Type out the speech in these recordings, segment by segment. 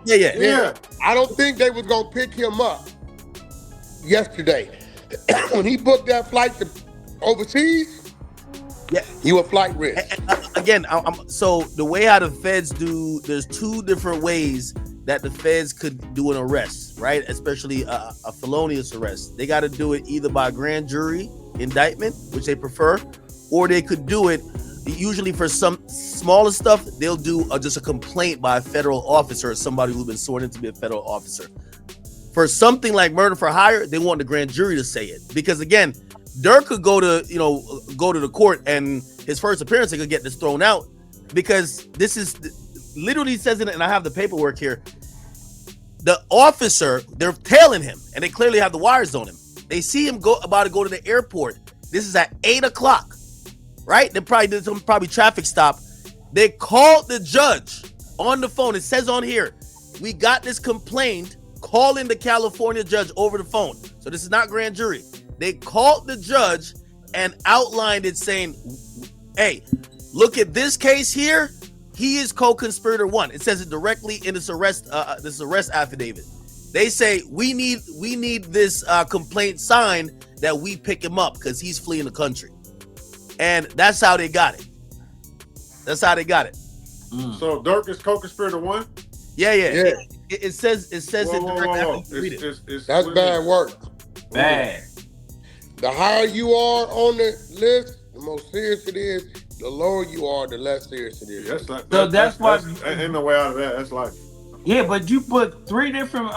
Yeah. I don't think they was gonna pick him up yesterday. When he booked that flight to overseas, Yeah. he was flight risk. Again, so the way how the feds do, there's two different ways that the feds could do an arrest, right? Especially a felonious arrest. They got to do it either by grand jury indictment, which they prefer, or they could do it usually for some smaller stuff. They'll do just a complaint by a federal officer or somebody who's been sworn in to be a federal officer. For something like murder for hire, they want the grand jury to say it, because again, Durk could go to the court, and his first appearance he could get this thrown out, because this is literally says it, and I have the paperwork here. The officer, they're tailing him, and they clearly have the wires on him. They see him about to go to the airport. This is at 8:00, right? They probably did some traffic stop. They called the judge on the phone. It says on here, we got this complaint, calling the California judge over the phone. So this is not grand jury. They called the judge and outlined it, saying, hey, look at this case here. He is co-conspirator one. It says it directly in this arrest affidavit. They say we need this complaint signed that we pick him up because he's fleeing the country. And that's how they got it. So Durk is co-conspirator one? Yeah. It says it directly. That's bad work. Bad. The higher you are on the list, the more serious it is. The lower you are, the less serious it is. That's why ain't no way out of that. That's life. Yeah, but you put 3 different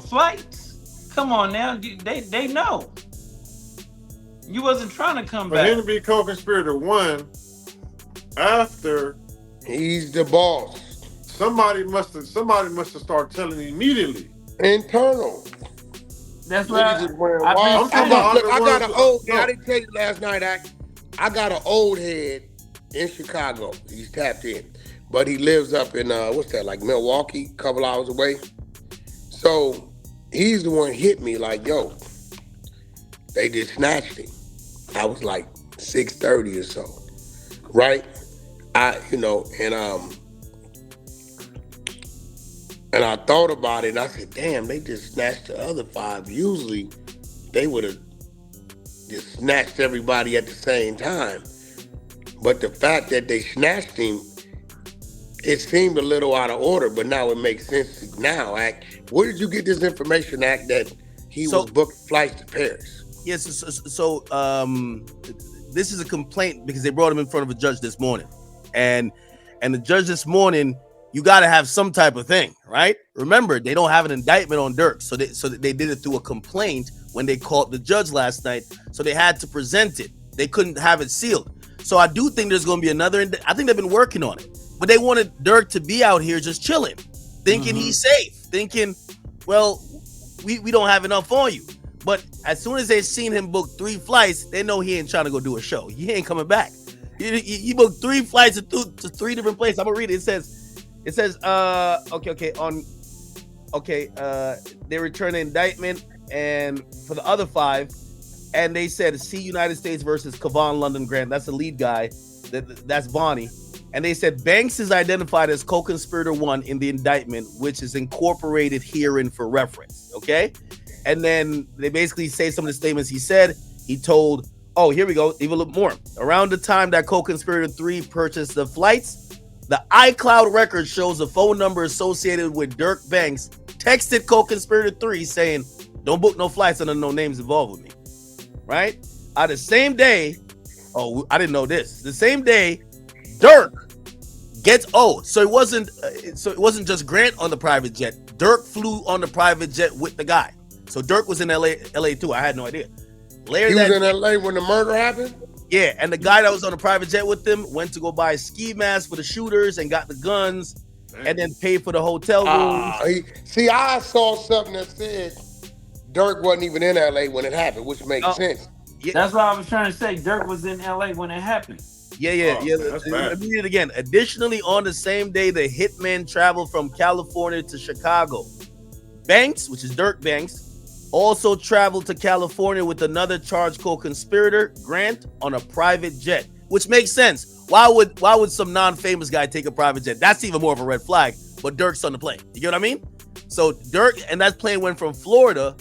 flights. Come on now, they know. You wasn't trying to come back. For him to be co-conspirator one, after he's the boss. Somebody must have started telling him immediately. Internal. That's what I got an old head. I didn't tell you last night, I got an old head in Chicago. He's tapped in. But he lives up in, like Milwaukee, a couple hours away. So he's the one hit me like, yo, they just snatched him. I was like 6:30 or so. Right? And I thought about it, and I said, damn, they just snatched the other 5. Usually, they would have just snatched everybody at the same time. But the fact that they snatched him, it seemed a little out of order, but now it makes sense now, Ack. Where did you get this information, Ack, that he was booking flights to Paris? Yes, so this is a complaint because they brought him in front of a judge this morning. And the judge this morning, you got to have some type of thing, right? Remember, they don't have an indictment on Durk, so they did it through a complaint when they called the judge last night, so they had to present it. They couldn't have it sealed. So I do think there's going to be another, I think they've been working on it, but they wanted Durk to be out here just chilling, thinking he's safe, thinking, well, we don't have enough on you. But as soon as they seen him book 3 flights, they know he ain't trying to go do a show. He ain't coming back. He booked 3 flights to 3 different places. I'm gonna read it. It says, they returned the indictment and for the other 5, and they said, see United States versus Kavan London Grant. That's the lead guy. That's Bonnie. And they said Banks is identified as co-conspirator 1 in the indictment, which is incorporated herein for reference. Okay. And then they basically say some of the statements he said. He told, oh, here we go, even a little more. Around the time that co-conspirator 3 purchased the flights, the iCloud record shows the phone number associated with Durk Banks texted co-conspirator 3 saying, don't book no flights under no names involved with me. Right? The same day, I didn't know this. The same day, Durk gets, so it wasn't just Grant on the private jet. Durk flew on the private jet with the guy. So Durk was in LA too. I had no idea. He was in LA when the murder happened? Yeah, and the guy that was on the private jet with him went to go buy a ski mask for the shooters and got the guns and then paid for the hotel room. I saw something that said Durk wasn't even in LA when it happened, which makes sense. Yeah. That's what I was trying to say. Durk was in LA when it happened. Yeah. Let me read it again. Additionally, on the same day, the hitman traveled from California to Chicago. Banks, which is Durk Banks, also traveled to California with another charged co-conspirator, Grant, on a private jet, which makes sense. Why would some non-famous guy take a private jet? That's even more of a red flag, but Durk's on the plane. You get what I mean? So Durk, and that plane went from Florida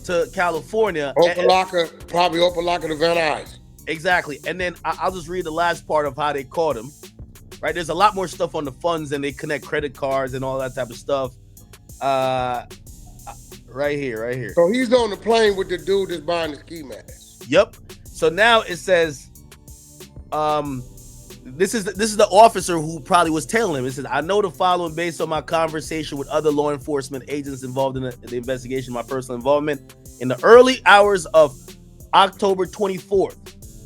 to California. Probably Opalaka to Van Nuys. Exactly. And then I'll just read the last part of how they caught him. Right, there's a lot more stuff on the funds, and they connect credit cards and all that type of stuff. Right here. So he's on the plane with the dude that's buying the ski mask. Yep. So now it says, this is the officer who probably was telling him. It says, I know the following based on my conversation with other law enforcement agents involved in the investigation, my personal involvement. In the early hours of October 24th,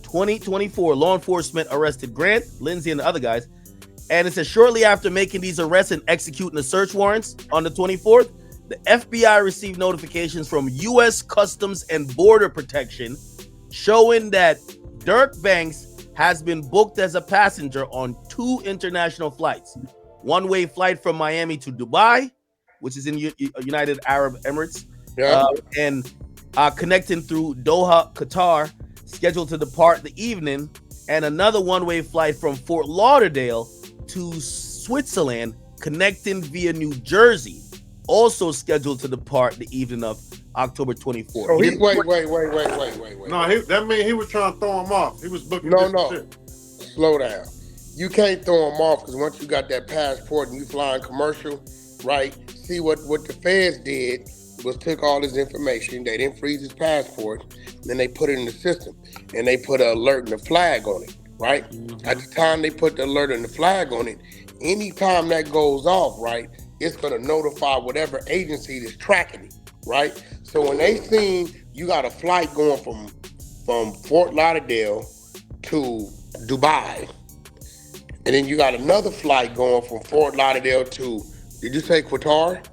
2024, law enforcement arrested Grant, Lindsay, and the other guys. And it says, shortly after making these arrests and executing the search warrants on the 24th, the FBI received notifications from U.S. Customs and Border Protection showing that Durk Banks has been booked as a passenger on 2 international flights. One-way flight from Miami to Dubai, which is in United Arab Emirates, and connecting through Doha, Qatar, scheduled to depart the evening, and another one-way flight from Fort Lauderdale to Switzerland, connecting via New Jersey, also scheduled to depart the evening of October 24th. So wait. No, that means he was trying to throw him off. He was booking shit. Slow down. You can't throw him off because once you got that passport and you flying commercial, right? See what the feds did was took all his information. They didn't freeze his passport. Then they put it in the system and they put an alert and a flag on it, right? Mm-hmm. At the time they put the alert and the flag on it, anytime that goes off, right, it's going to notify whatever agency that's tracking it, right? So when they seen you got a flight going from Fort Lauderdale to Dubai, and then you got another flight going from Fort Lauderdale to, did you say Qatar?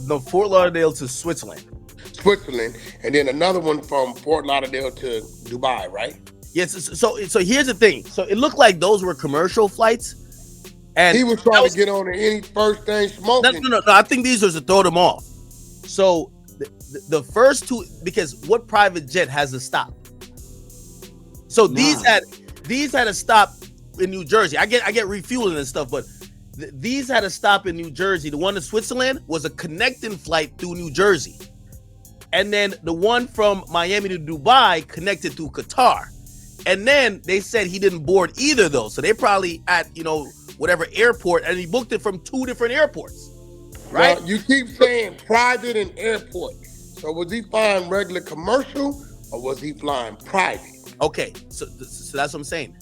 No, Fort Lauderdale to Switzerland, and then another one from Fort Lauderdale to Dubai, right? Yes. So here's the thing. So it looked like those were commercial flights, and he was trying to get on any first thing smoking. No. I think these was to throw them off. So the first two, because what private jet has a stop? So these had a stop in New Jersey. I get refueling and stuff, but these had a stop in New Jersey. The one in Switzerland was a connecting flight through New Jersey. And then the one from Miami to Dubai connected through Qatar. And then they said he didn't board either of those. So they probably at, whatever airport, and he booked it from 2 different airports. Right? Well, you keep saying private and airport. So was he flying regular commercial or was he flying private? Okay, so that's what I'm saying.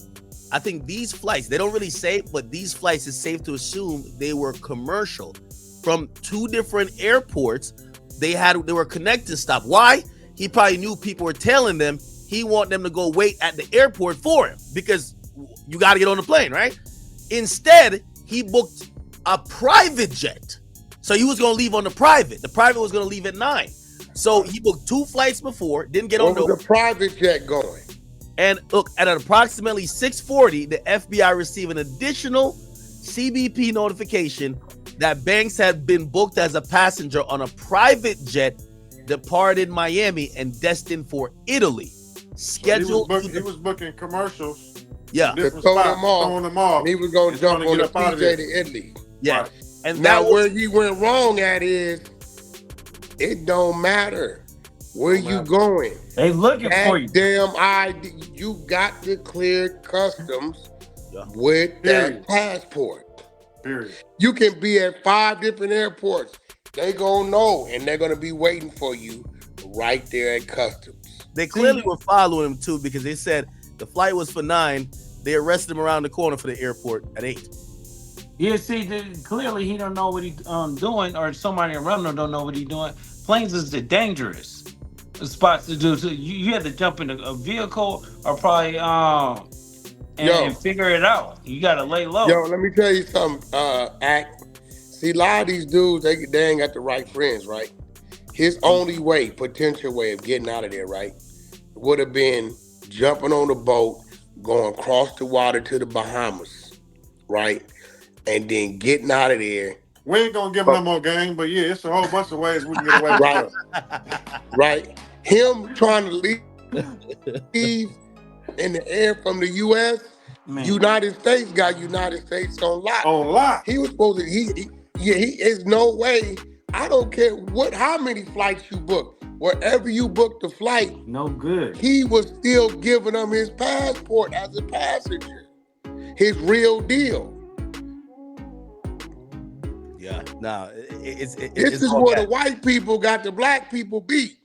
I think these flights, they don't really say, but these flights, it's safe to assume they were commercial from 2 different airports. They were connected stop. Why? He probably knew people were telling them he wanted them to go wait at the airport for him because you got to get on the plane, right? Instead, he booked a private jet. So he was going to leave on the private. The private was going to leave at 9. So he booked 2 flights before, didn't get on the... Where was the private jet going? And look, at approximately 6:40, the FBI received an additional CBP notification that Banks had been booked as a passenger on a private jet departed Miami and destined for Italy. Scheduled. So he was booking commercials. Yeah. To throw them off. He was going to jump on the PJ to Italy. Yeah. Right. And now where he went wrong at is, it don't matter. Where you going? They looking for you. Damn ID. You got to clear customs with that passport. Period. You can be at 5 different airports. They gonna know, and they're gonna be waiting for you right there at customs. They clearly were following him too, because they said the flight was for 9. They arrested him around the corner for the airport at 8. Yeah, see, clearly he don't know what he's doing, or somebody around him don't know what he's doing. Planes is dangerous spots to do. So you have to jump in a vehicle or probably and figure it out. You got to lay low. Yo, let me tell you something, See, a lot of these dudes, they ain't got the right friends, right? His only potential way of getting out of there, right, would have been jumping on the boat, going across the water to the Bahamas, right? And then getting out of there. We ain't gonna give him no more game, but yeah, it's a whole bunch of ways we can get away with Right. Him trying to leave in the air from the U.S., United States got United States on lock. On lock. He was supposed to, Yeah, he is no way. I don't care how many flights you book. Wherever you book the flight, no good. He was still giving them his passport as a passenger. His real deal. Yeah, no, this is where the white people got the black people beat.